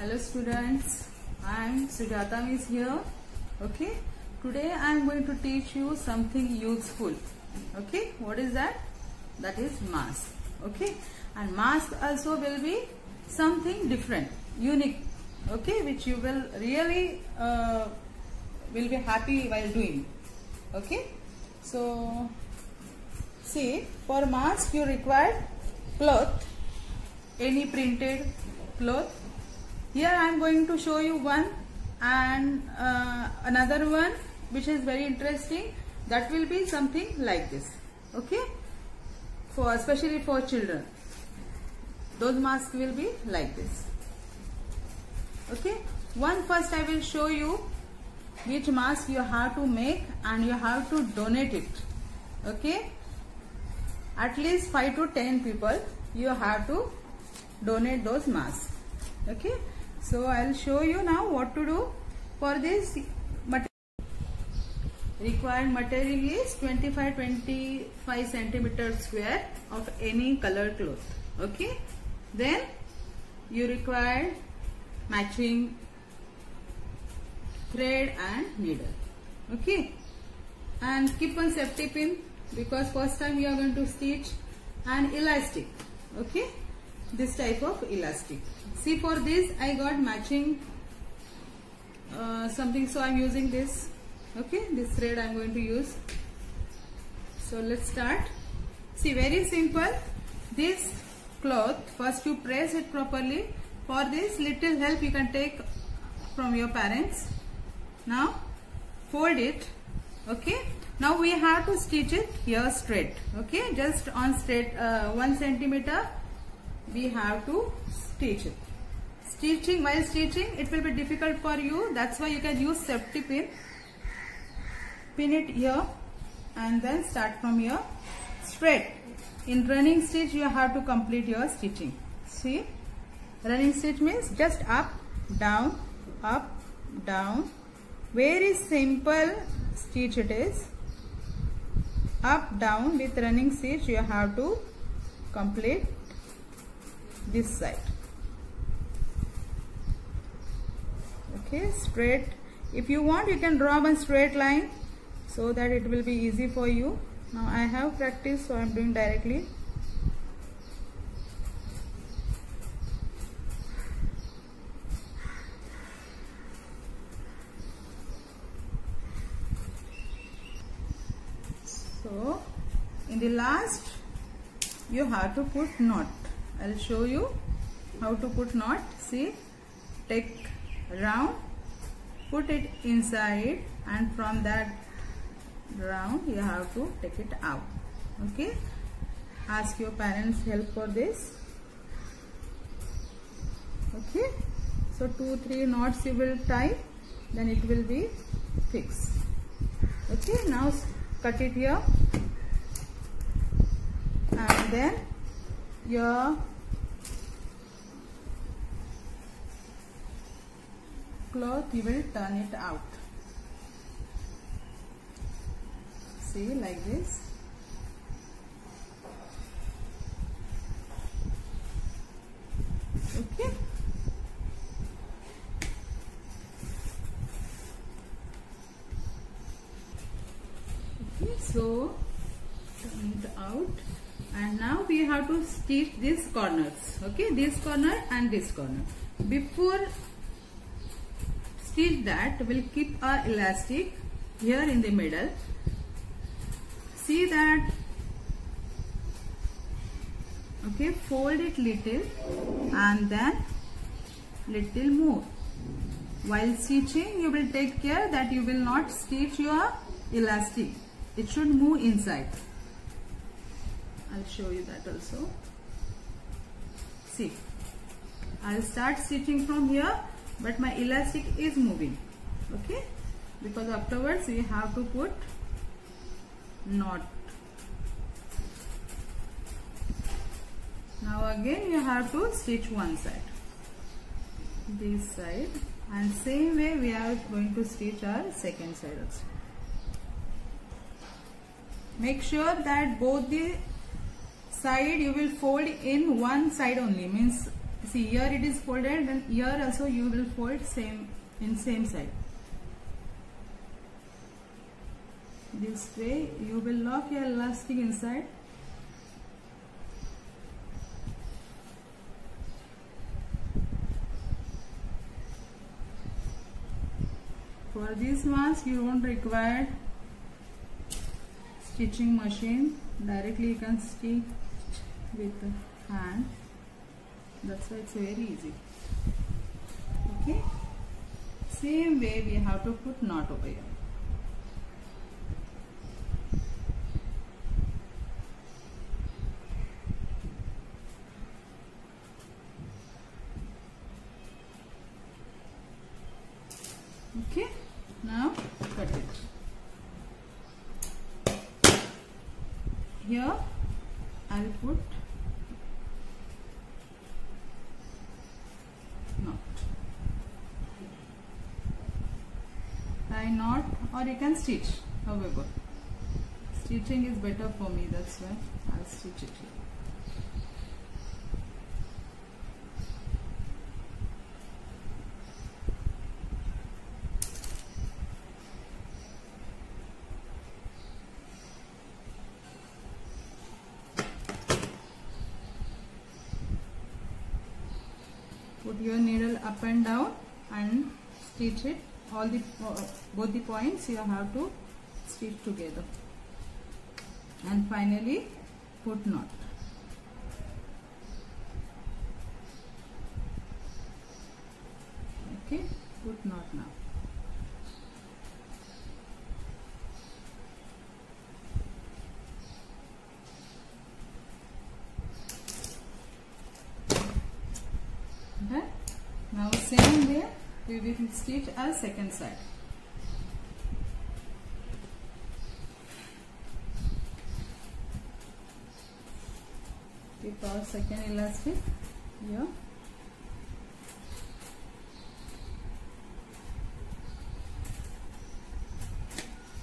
Hello students, I am Sujata Miss here. Okay, today I am going to teach you something useful. Okay, what is that? That is mask. Okay, and mask also will be something different, unique. Okay, which you will really will be happy while doing. Okay, so see, for mask you require cloth, any printed cloth. Here I am going to show you one and another one which is very interesting. That will be something like this. Okay, for especially for children, those masks will be like this. Okay, one first I will show you which mask you have to make and you have to donate it. Okay, at least 5 to 10 people you have to donate those masks. Okay, so I'll show you now what to do for this. Required material is 25 centimeter square of any color cloth. Okay, then you require matching thread and needle. Okay, and keep one safety pin because first time you are going to stitch, and elastic. Okay, this type of elastic. See, for this I got matching something, so I am using this. Okay, this thread I am going to use. So let's start. See, very simple. This cloth, first you press it properly. For this, little help you can take from your parents. Now fold it. Okay, now we have to stitch it here straight. Okay, just on straight 1 centimeter we have to stitch it. While stitching it will be difficult for you, that's why you can use safety pin. Pin it here and then start from here straight. In running stitch you have to complete your stitching. See, running stitch means just up, down, very simple stitch it is. Up, down. With running stitch you have to complete this side. Okay, straight. If you want you can draw one straight line so that it will be easy for you. Now I have practice, so I am doing directly. So in the last you have to put knot. I'll show you how to put knot. See, take round, put it inside, and from that round you have to take it out. Okay, ask your parents help for this. Okay, so 2-3 knots you will tie, then it will be fixed. Okay, now cut it here, and then your cloth you will turn it out. See, like this. Okay, so turn it out, and now we have to stitch these corners. Okay, this corner and this corner. Before stitch that, we'll keep our elastic here in the middle. See that. Okay, fold it little and then little more. While stitching you will take care that you will not stitch your elastic. It should move inside. I'll show you that also. See, I'll start stitching from here, but my elastic is moving. Okay, because afterwards we have to put knot. Now again you have to stitch one side, this side, and same way we are going to stitch our second side also. Make sure that both the side you will fold in one side only, means see here it is folded, and here also you will fold same in same side. This way you will lock your elastic inside. For this mask you don't require stitching machine, directly you can stitch with the hand. That's why it's very easy. Okay, same way we have to put knot over here. Okay, now cut it. Here I'll put knot. Tie knot, or you can stitch. However, stitching is better for me, that's why I'll stitch it here. Put your needle up and down and stitch it. All the both the points you have to stitch together, and finally put knot. Okay, put knot now. Okay. Now same way we will stitch a second side. Keep our second elastic here.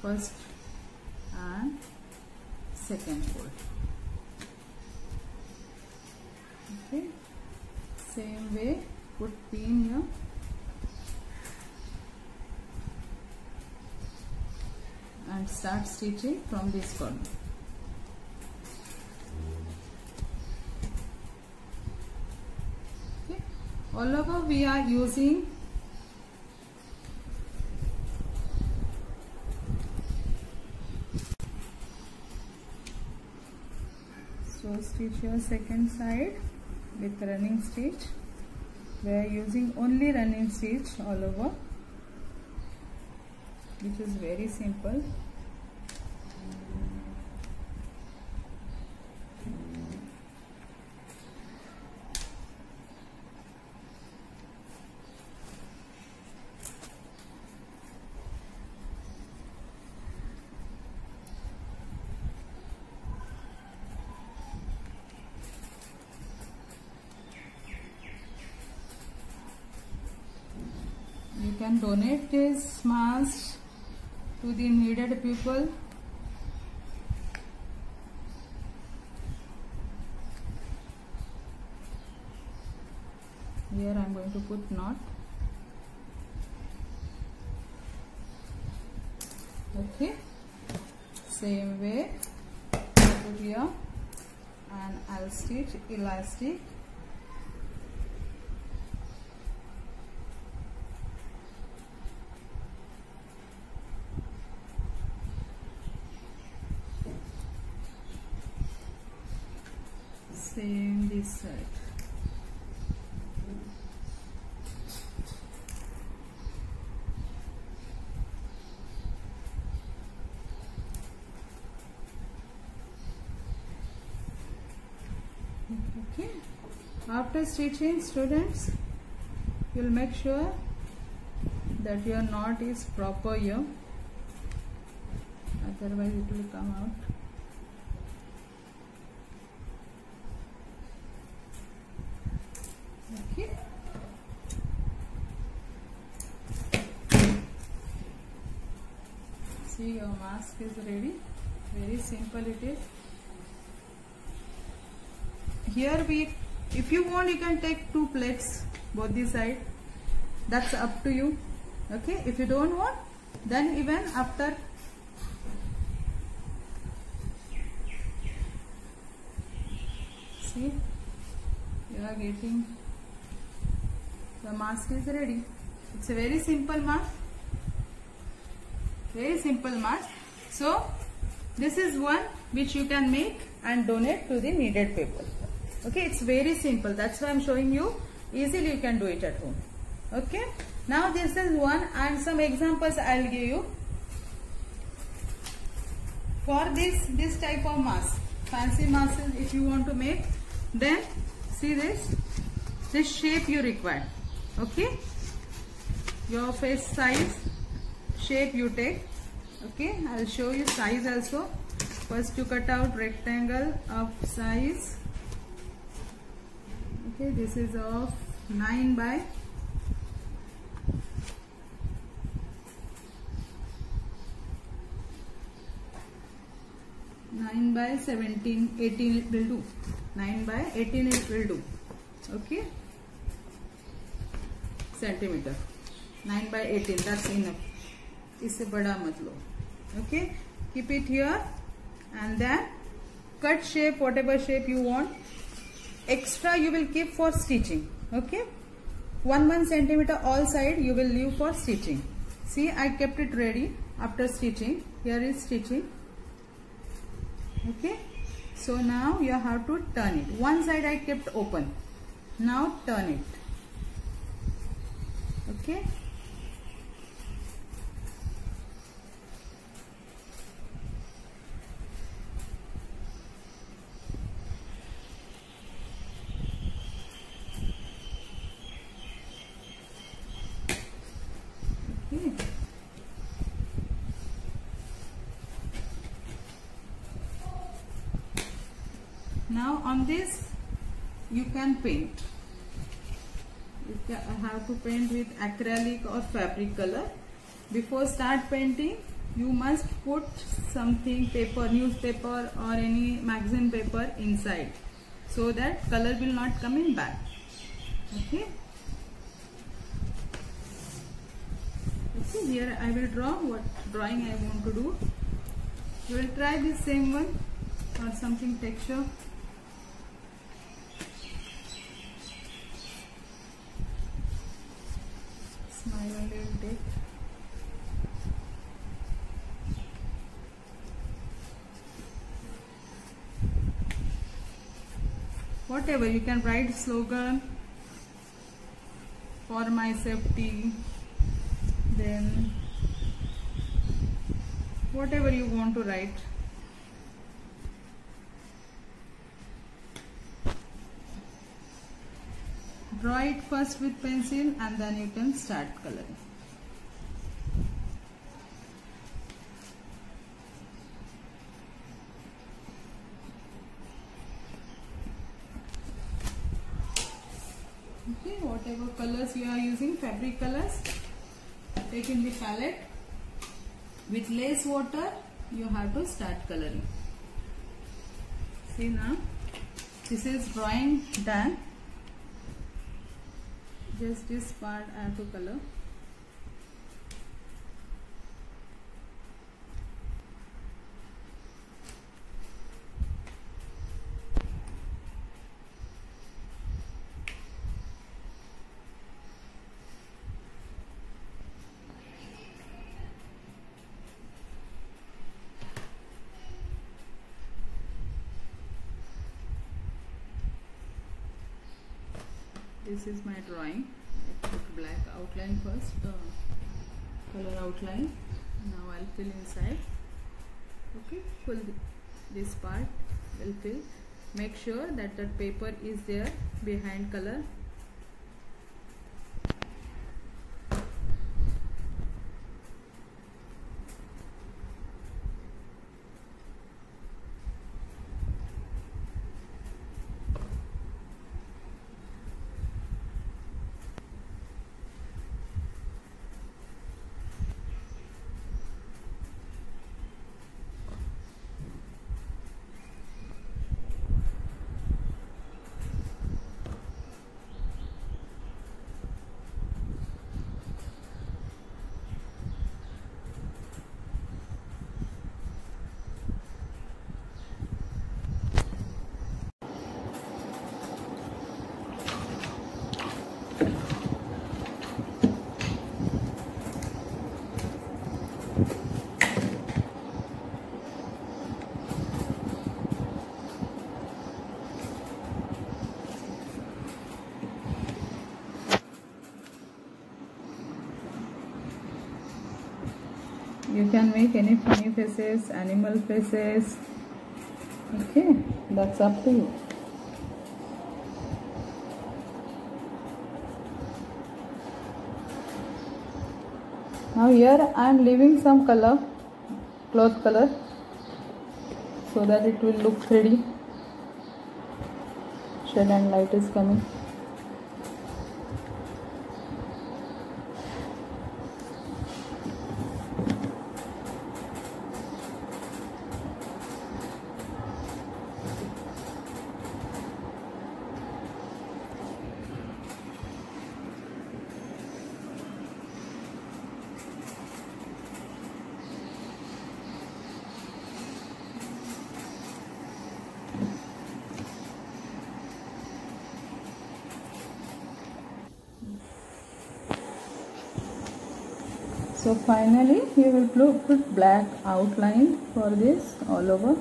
First and second fold. Okay. Same way, put pin here. And start stitching from this corner. Okay. All over we are using so stitch your second side with running stitch. We are using only running stitch all over, which is very simple. You can donate this mask to the needed people. Here I am going to put knot. Okay, same way put here, and I'll stitch elastic. Same this side. Okay. After stitching, students, you'll make sure that your knot is proper here, otherwise it will come out. Okay. See, your mask is ready. Very simple it is. Here we If you want, you can take 2 plates both the side. That's up to you. Okay, if you don't want, then even after see, you are getting the mask is ready. It's a very simple mask. Very simple mask. So this is one which you can make and donate to the needed people. Okay, it's very simple. That's why I'm showing you. Easily you can do it at home. Okay. Now this is one, and some examples I'll give you. For this type of mask, fancy mask, if you want to make, then see this shape you require. Okay, your face size, shape you take. Okay, I'll show you size also. First you cut out rectangle of size. Okay, this is of 9 by 17, 18 it will do. 9 by 18 it will do. Okay, centimeter. 9 by 18, that's enough. इससे बड़ा मत लो. Okay, keep it here, and then cut shape, whatever shape you want. Extra you will keep for stitching. Okay, 1 centimeter all side you will leave for stitching. See, I kept it ready after stitching. Here is stitching. Okay, so now you have to turn it. One side I kept open. Now turn it. Okay, now on this you can paint. You have to paint with acrylic or fabric color. Before start painting, you must put something, paper, newspaper or any magazine paper inside, so that color will not come in back. Okay. Okay, here I will draw what drawing I want to do. You will try this same one or something texture. Smile only will take. Whatever, you can write slogan, for my safety, then whatever you want to write. Draw it first with pencil and then you can start coloring. Okay, whatever colors you are using, fabric colors, take in the palette. With less water, you have to start coloring. See now, this is drawing done. Just this part I have to color. This is my drawing. I put black outline first, color outline. Now I'll fill inside. Okay, fill this part. Will fill. Make sure that the paper is there behind color. You can make any funny faces, animal faces. Okay, that's up to you. Now here I am leaving some color, cloth color, so that it will look 3D. Shade and light is coming. So finally you will put black outline for this all over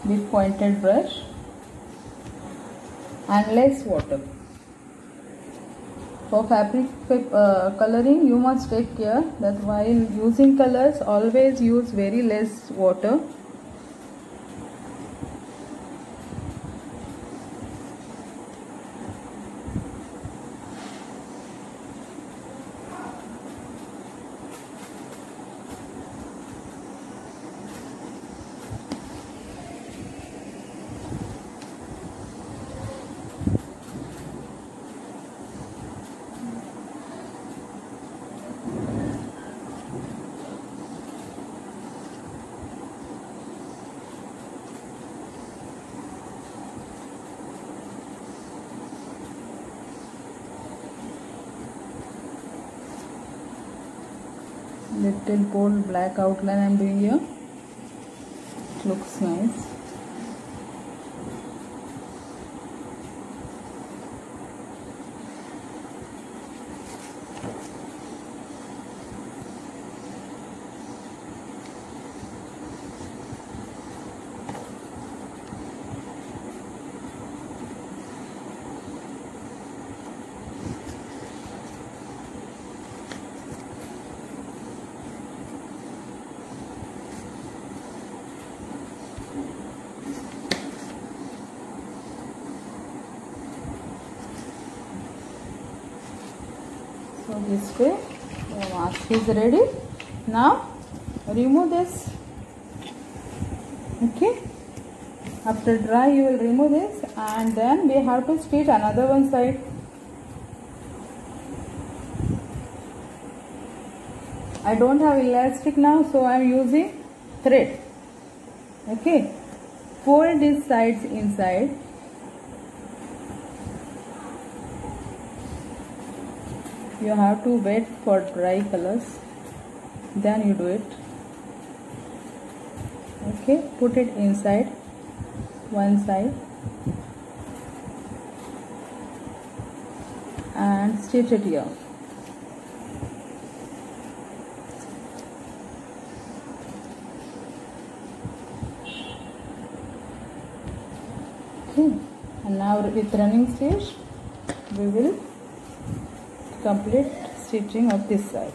with pointed brush and less water. For fabric coloring, you must take care that while using colors, always use very less water. Little bold black outline I am doing here. It looks nice. So this way the mask is ready. Now remove this. Okay, after dry you will remove this, and then we have to stitch another one side. I don't have elastic now, so I am using thread. Okay, fold these sides inside. You have to wait for dry colors, then you do it. Okay, put it inside one side and stitch it here. Okay, and now with running stitch we will complete stitching of this side.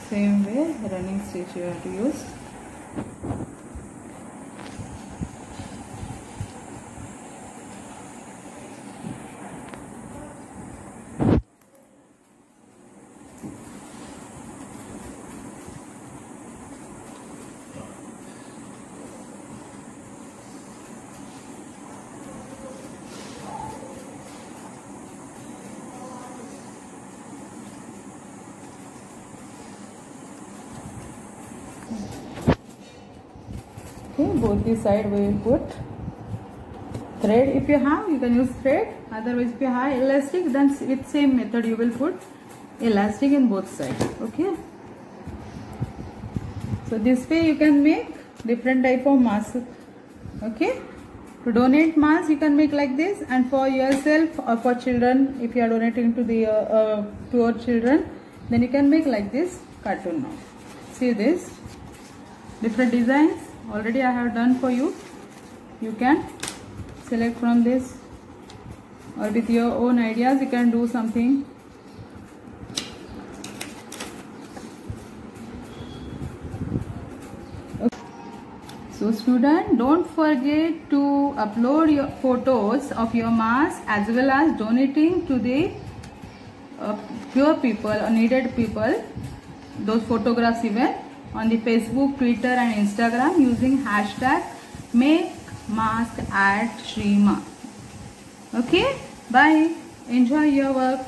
Same way running stitch you have to use. Okay, both the side we will put thread. If you have, you can use thread. Otherwise, if you have elastic, then with same method you will put elastic in both sides. Okay. So this way you can make different type of mask. Okay. To donate mask you can make like this, and for yourself or for children, if you are donating to the to our children, then you can make like this cartoon now. See this different designs already I have done for you. You can select from this, or with your own ideas you can do something So student, don't forget to upload your photos of your mask as well as donating to the poor people or needed people, those photographs even on the Facebook, Twitter and Instagram using hashtag #MakeMask@Shrima. Okay, bye. Enjoy your work.